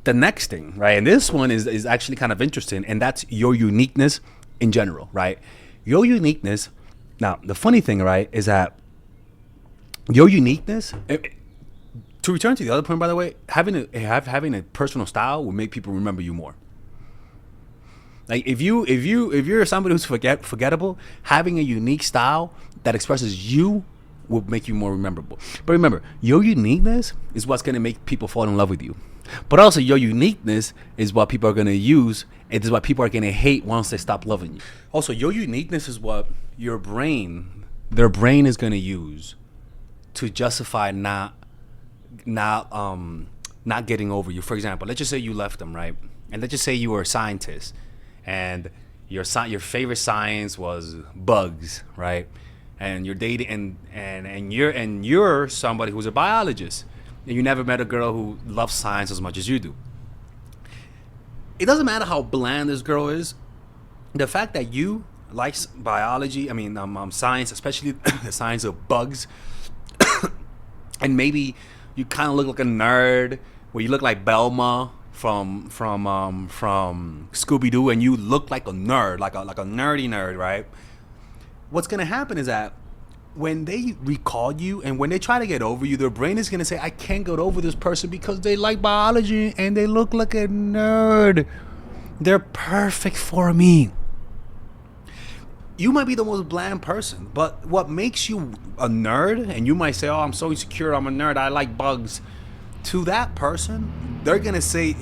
the next thing, right? And this one is actually kind of interesting, and that's your uniqueness in general, right? Your uniqueness. Now, the funny thing, right, is that your uniqueness. To return to the other point, by the way, having a personal style will make people remember you more. Like if you're somebody who's forgettable, having a unique style that expresses you will make you more memorable. But remember, your uniqueness is what's gonna make people fall in love with you. But also, your uniqueness is what people are gonna use. It is what people are gonna hate once they stop loving you. Also, your uniqueness is what their brain is gonna use to justify not getting over you. For example, let's just say you left them, right? And let's just say you were a scientist, and your favorite science was bugs, right? And you're dating, and you're somebody who's a biologist, and you never met a girl who loves science as much as you do. It doesn't matter how bland this girl is. The fact that you like biology, science, especially the science of bugs, and maybe you kind of look like a nerd, where you look like Belma from Scooby Doo, and you look like a nerd, like a nerdy nerd, right? What's gonna happen is that when they recall you and when they try to get over you, their brain is gonna say, "I can't get over this person because they like biology and they look like a nerd. They're perfect for me." You might be the most bland person, but what makes you a nerd, and you might say, "Oh, I'm so insecure, I'm a nerd, I like bugs." To that person, they're gonna say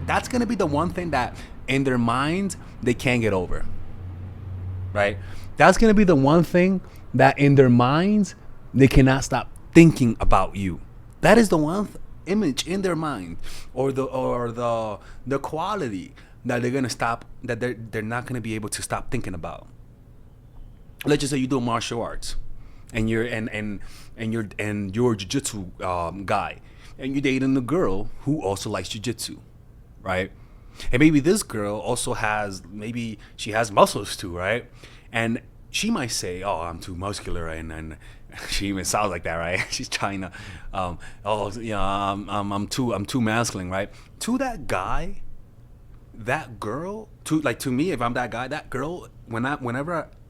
that's gonna be the one thing that in their minds they can't get over, right? That's gonna be the one thing that in their minds they cannot stop thinking about you. That is the one image in their mind, or the quality that they're not gonna be able to stop thinking about. Let's just say you do martial arts, and you're a jiu-jitsu guy, and you're dating a girl who also likes jiu-jitsu, right? And maybe this girl also has muscles too, right? And she might say, "Oh, I'm too muscular," and she even sounds like that, right? She's trying to, I'm too masculine, right? To that guy, that girl, to me, if I'm that guy, that girl,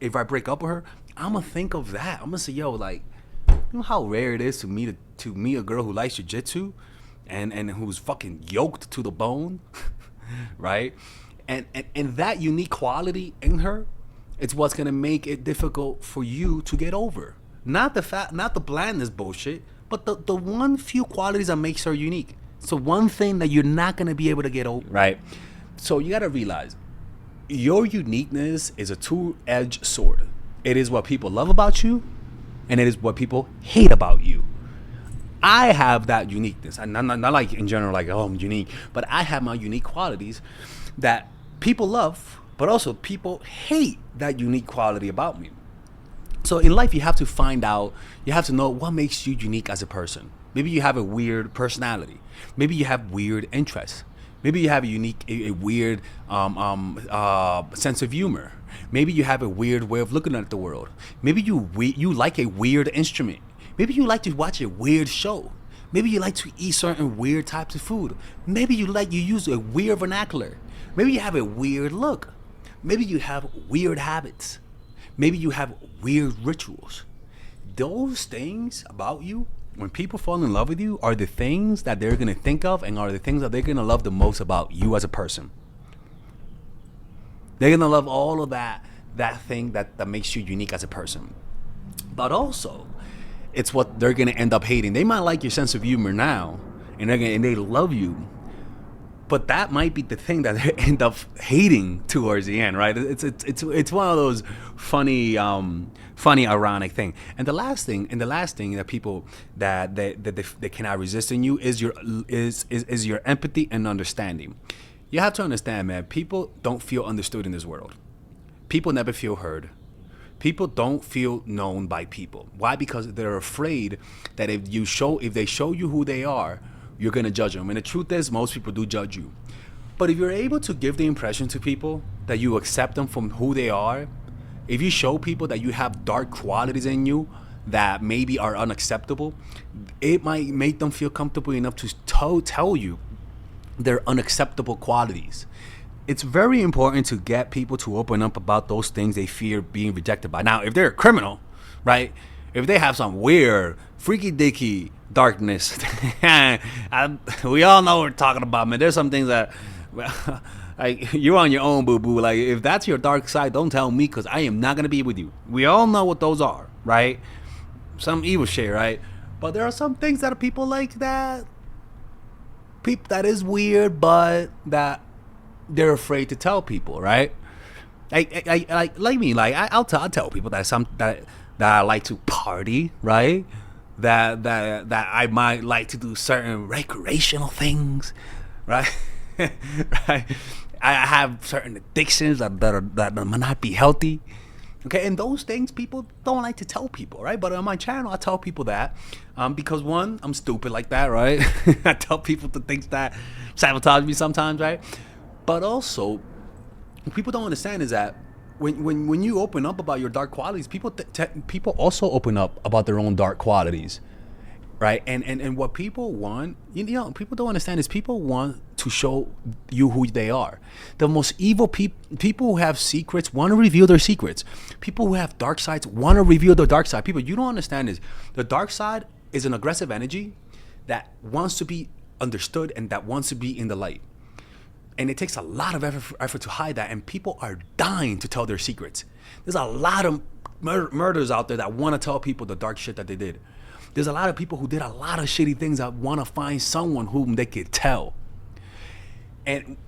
if I break up with her, I'm gonna think of that. I'm gonna say, "Yo, like, you know how rare it is to meet a girl who likes jiu-jitsu and who's fucking yoked to the bone," right? And that unique quality in her, it's what's gonna make it difficult for you to get over. Not the blandness bullshit, but the one few qualities that makes her unique. So one thing that you're not gonna be able to get over, right? So you gotta realize your uniqueness is a two-edged sword. It is what people love about you, and it is what people hate about you. I have that uniqueness. I'm not like in general, like, "Oh, I'm unique," but I have my unique qualities that people love, but also people hate that unique quality about me. So in life, you have to know what makes you unique as a person. Maybe you have a weird personality. Maybe you have weird interests. Maybe you have a weird sense of humor. Maybe you have a weird way of looking at the world. Maybe you like a weird instrument. Maybe you like to watch a weird show. Maybe you like to eat certain weird types of food. Maybe you use a weird vernacular. Maybe you have a weird look. Maybe you have weird habits. Maybe you have weird rituals. Those things about you, when people fall in love with you, are the things that they're going to think of and are the things that they're going to love the most about you as a person. They're going to love all of that thing that makes you unique as a person. But also, it's what they're going to end up hating. They might like your sense of humor now, and they love you, but that might be the thing that they end up hating towards the end, right? It's one of those funny ironic thing. And the last thing that people that they cannot resist in you is your empathy and understanding. You have to understand, man. People don't feel understood in this world. People never feel heard. People don't feel known by people. Why? Because they're afraid that if they show you who they are, you're gonna judge them. And the truth is, most people do judge you. But if you're able to give the impression to people that you accept them from who they are, if you show people that you have dark qualities in you that maybe are unacceptable, it might make them feel comfortable enough to tell you their unacceptable qualities. It's very important to get people to open up about those things they fear being rejected by. Now, if they're a criminal, right? If they have some weird, freaky dicky darkness, we all know what we're talking about, man. There's some things that, like, you're on your own, boo boo. Like, if that's your dark side, don't tell me, because I am not gonna be with you. We all know what those are, right? Some evil shit, right? But there are some things that people like that. That is weird, but that they're afraid to tell people, right? Like me, like I'll tell people that I like to party, right? That I might like to do certain recreational things, right? Right? I have certain addictions that might not be healthy. Okay, and those things people don't like to tell people, right? But on my channel, I tell people that because, one, I'm stupid like that, right? I tell people the things that sabotage me sometimes, right? But also, what people don't understand is that when you open up about your dark qualities, people also open up about their own dark qualities, right? And what people want, people don't understand is people want to show you who they are. The most evil people who have secrets want to reveal their secrets. People who have dark sides want to reveal their dark side. People, you don't understand is the dark side is an aggressive energy that wants to be understood and that wants to be in the light. And it takes a lot of effort to hide that, and people are dying to tell their secrets. There's a lot of murders out there that want to tell people the dark shit that they did. There's a lot of people who did a lot of shitty things that want to find someone whom they could tell. And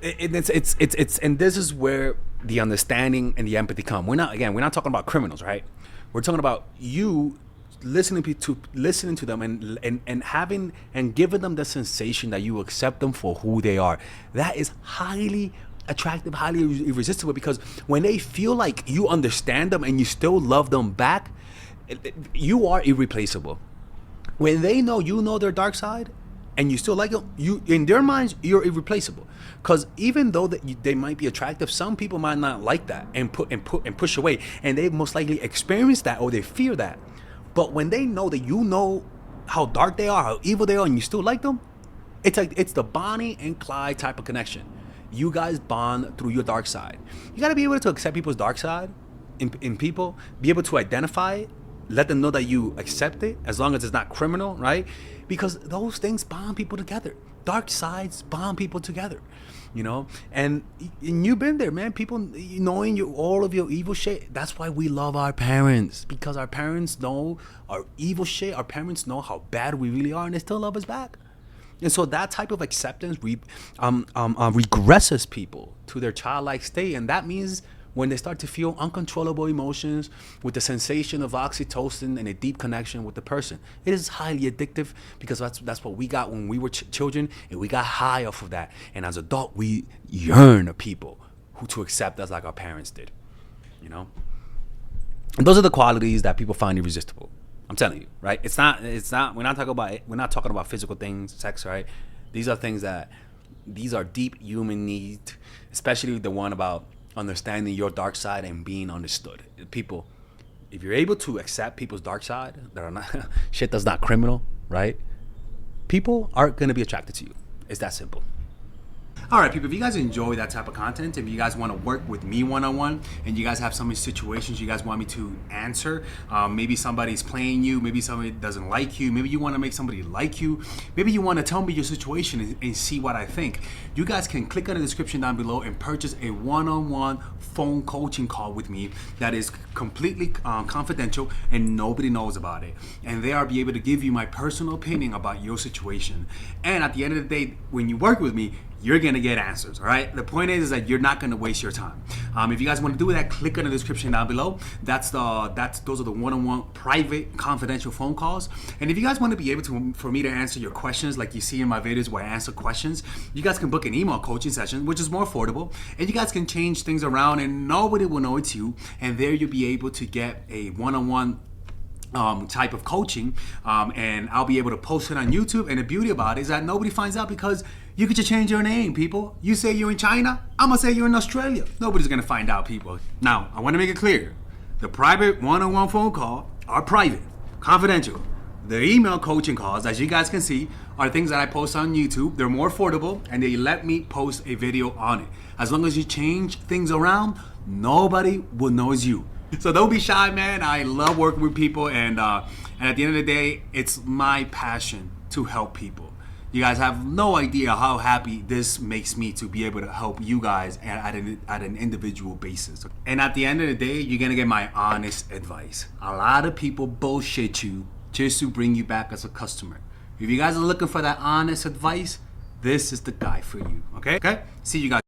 it's and this is where the understanding and the empathy come. We're not talking about criminals, right? We're talking about you listening to them and having and giving them the sensation that you accept them for who they are. That is highly attractive, highly irresistible, because when they feel like you understand them and you still love them back, you are irreplaceable. When they know you know their dark side and you still like them, you, in their minds, you're irreplaceable. Because even though they might be attractive, some people might not like that and push away, and they most likely experience that or they fear that. But when they know that you know how dark they are, how evil they are, and you still like them, it's the Bonnie and Clyde type of connection. You guys bond through your dark side. You gotta be able to accept people's dark side in people, be able to identify it, let them know that you accept it, as long as it's not criminal, right? Because those things bond people together. Dark sides bond people together, and you've been there, man. People knowing all of your evil shit. That's why we love our parents, because our parents know our evil shit. Our parents know how bad we really are, and they still love us back. And so that type of acceptance regresses people to their childlike state, and that means when they start to feel uncontrollable emotions with the sensation of oxytocin and a deep connection with the person. It is highly addictive, because that's what we got when we were children, and we got high off of that. And as adult, we yearn to people who to accept us like our parents did, And those are the qualities that people find irresistible. I'm telling you, right? It's not. We're not talking about physical things, sex, right? These are deep human needs, especially the one about understanding your dark side and being understood. People, if you're able to accept people's dark side that are not shit that's not criminal, right? People are gonna be attracted to you. It's that simple. All right, people, if you guys enjoy that type of content, if you guys want to work with me one-on-one, and you guys have some situations you guys want me to answer, maybe somebody's playing you, maybe somebody doesn't like you, maybe you want to make somebody like you, maybe you want to tell me your situation and see what I think, you guys can click on the description down below and purchase a one-on-one phone coaching call with me that is completely confidential and nobody knows about it. And there I'll be able to give you my personal opinion about your situation. And at the end of the day, when you work with me, you're gonna get answers, all right? The point is that you're not gonna waste your time. If you guys want to do that, click on the description down below. Those are the one-on-one private confidential phone calls. And if you guys want to be able to, for me to answer your questions, like you see in my videos where I answer questions, you guys can book an email coaching session, which is more affordable, and you guys can change things around and nobody will know it's you. And there you'll be able to get a one-on-one type of coaching, and I'll be able to post it on YouTube. And the beauty about it is that nobody finds out, because you could just change your name, people. You say you're in China, I'm gonna say you're in Australia. Nobody's gonna find out, people. Now, I wanna make it clear, the private one-on-one phone call are private, confidential. The email coaching calls, as you guys can see, are things that I post on YouTube. They're more affordable and they let me post a video on it. As long as you change things around, nobody will know it's you. So don't be shy, man. I love working with people, and at the end of the day, it's my passion to help people. You guys have no idea how happy this makes me to be able to help you guys at an individual basis. And at the end of the day, you're gonna get my honest advice. A lot of people bullshit you just to bring you back as a customer. If you guys are looking for that honest advice, this is the guy for you. Okay? See you guys.